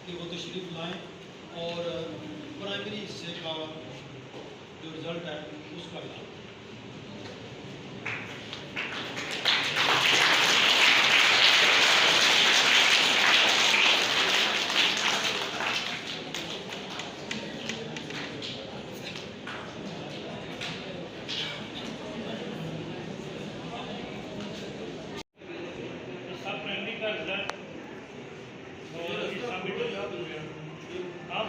कि वो तशरीफ़ लाएँ और प्राइमरी हिस्से का जो रिज़ल्ट है उसका ऐलान। सब प्राइमरी का रिजल्ट सबमिट हो गया। अब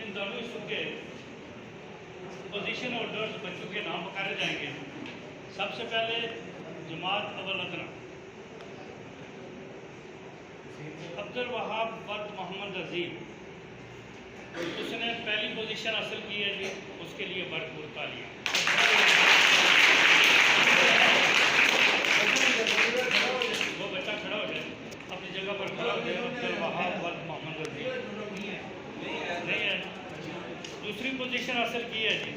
इन दोनों इशू के पोजीशन होल्डर्स बच्चों के नाम पुकारे जाएंगे। सबसे पहले जमात अव्वल अदना अब्दुल वहाब वर्द मोहम्मद अजीम, उसने पहली पोजीशन हासिल की है जी, उसके लिए भरपूर तालियां। वो बच्चा खड़ा हो जाए, अपनी जगह पर खड़ा हो जाए। अब्दुल वहाब वर्द मोहम्मद अजीम नहीं है। दूसरी पोजीशन हासिल की है जी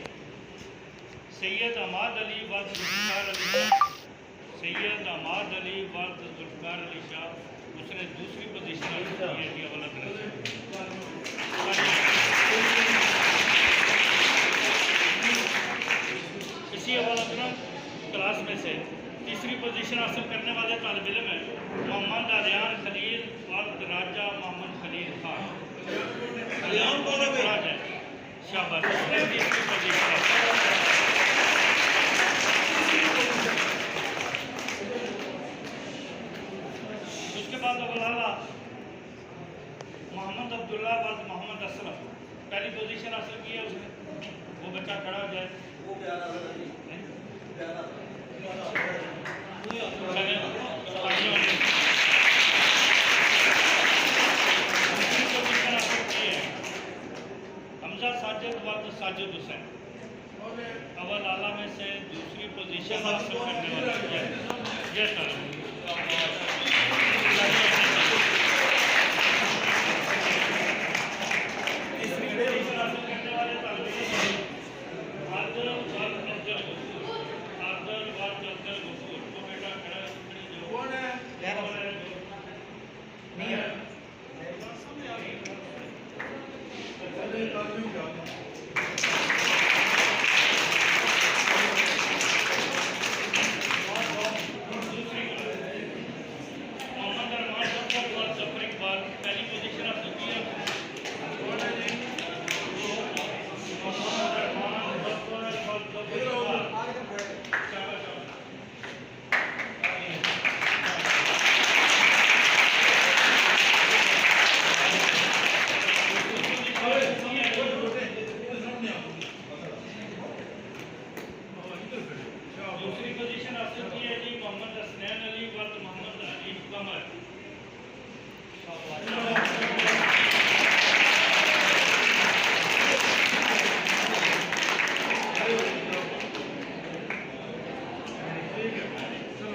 सैयद अहमद अली वर्द जुल्फ़िकार अली शाह। सैयद अहमद अली वर्द जुल्फ़िकार अली शाह, उसने दूसरी पोजीशन हासिल की है जी अव्वल अदना से। इसी अव्वल अदना क्लास में से तीसरी पोजीशन हासिल करने वाले तालिब इल्म है मोहम्मद आर्यान खलील वर्द राजा मोहम्मद खलील खान। आर्यान कौन है? शाबाश, उसने तीसरी पोजीशन। उसके बाद अवलाला मोहम्मद अब्दुल्ला वर्द मोहम्मद असलम, पहली पोजीशन हासिल की है उसने। वो बच्चा खड़ा हो जाए। हमजा साजिद वर्द साजिद हुसैन, अव्वल आला में से दूसरी पोजीशन हासिल करने वाला ये तीसरी पोजीशन हासिल करने वाले आदल वर्द अफजल गफूर। आदल वर्द अफजल गफूर को बेटा खड़ा जो कौन है? नहीं है। पहली पोजीशन हासिल की है। दूसरी पोजीशन हासिल की है जी मोहम्मद हसनैन अली वर्द मोहम्मद अली कमर।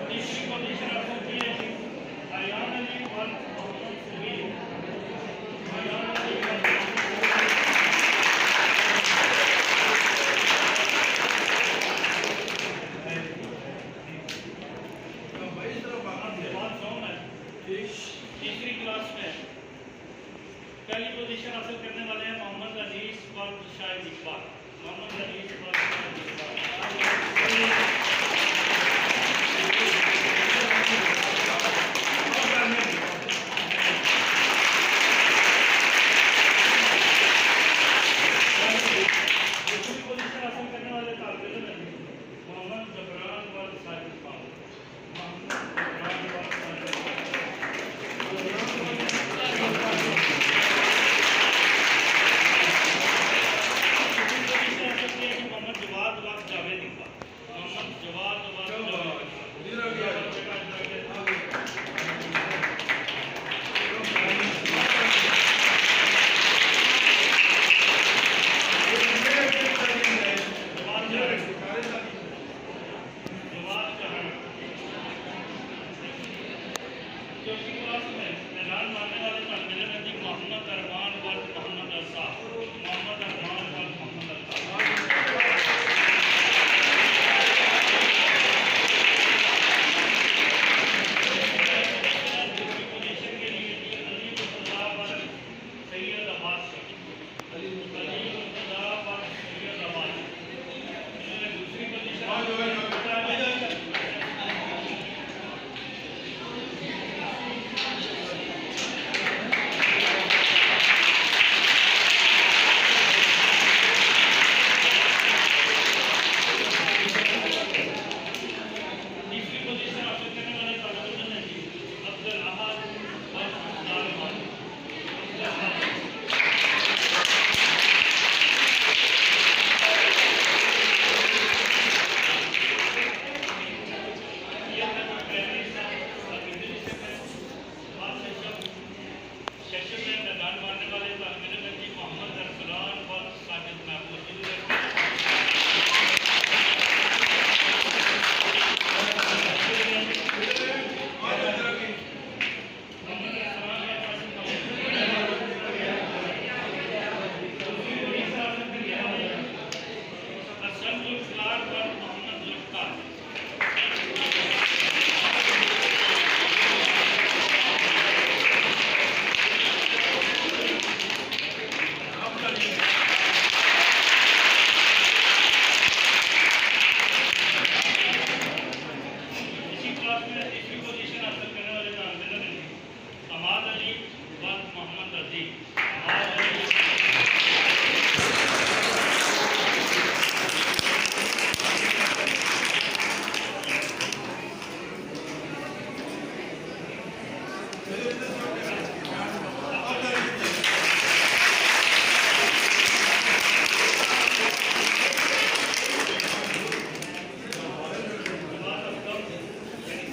तीसरी पोजीशन हासिल की है जी आयान अली वर्द मोहम्मद सुहील। आयान अली वर्द तीसरी क्लास में पहली पोजीशन हासिल करने वाले हैं मोहम्मद अनीस वर्द शाहिद इकबाल। मोहम्मद अनीस वर्द शाहिद इकबाल। दूसरी पोजीशन हासिल करने वाले तालिब इल्म हैं मोहम्मद जबरान वर्द साजिद खान। मोहम्मद जबरान वर्द साजिद खान। मोहम्मद जवाद वर्द जावेद इकबाल। मोहम्मद जवाद वर्द चौथी क्लास में ऐलान मानने वाले तालिब इल्म हैं जी मोहम्मद अरमान वर्द मोहम्मद अल्ताफ। मोहम्मद अरमान वर्द मोहम्मद अल्ताफ। दूसरी पोजीशन के लिए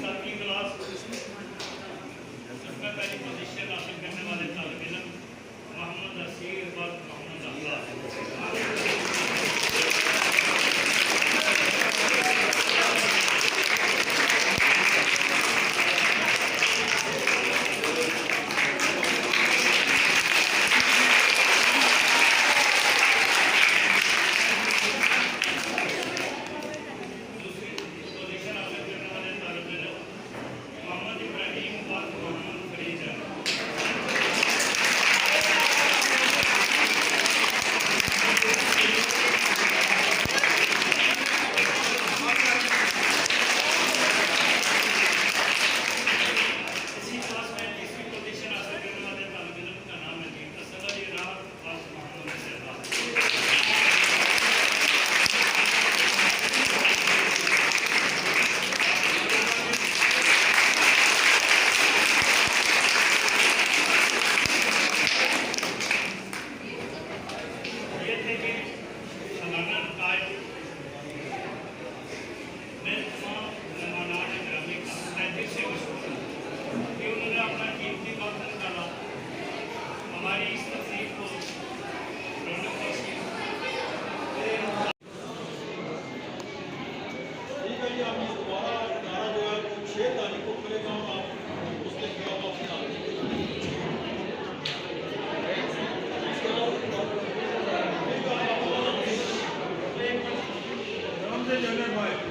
सातवीं क्लास इसमें पहली पोजीशन हासिल करने वाले तालिब इल्म मोहम्मद असीर व मोहम्मद अखलाक। पोजीशन हासिल करने वाले तालिब इल्म मोहम्मद इब्राहिम व मोहम्मद फरीद है। इसी क्लास में तीसरी पोजीशन हासिल करने वाले तालिब इल्म का नाम है जी असद अली राहत व मोहम्मद शहबाज। ये थे कि सालाना नताज मैं तमाम मेहमानान ग्रामी का तहे से मशहूर हूँ कि उन्होंने अपना कीमती वक्त निकाला हमारी इस तकलीफ को रौनक बख्शी। ठीक है जी, आप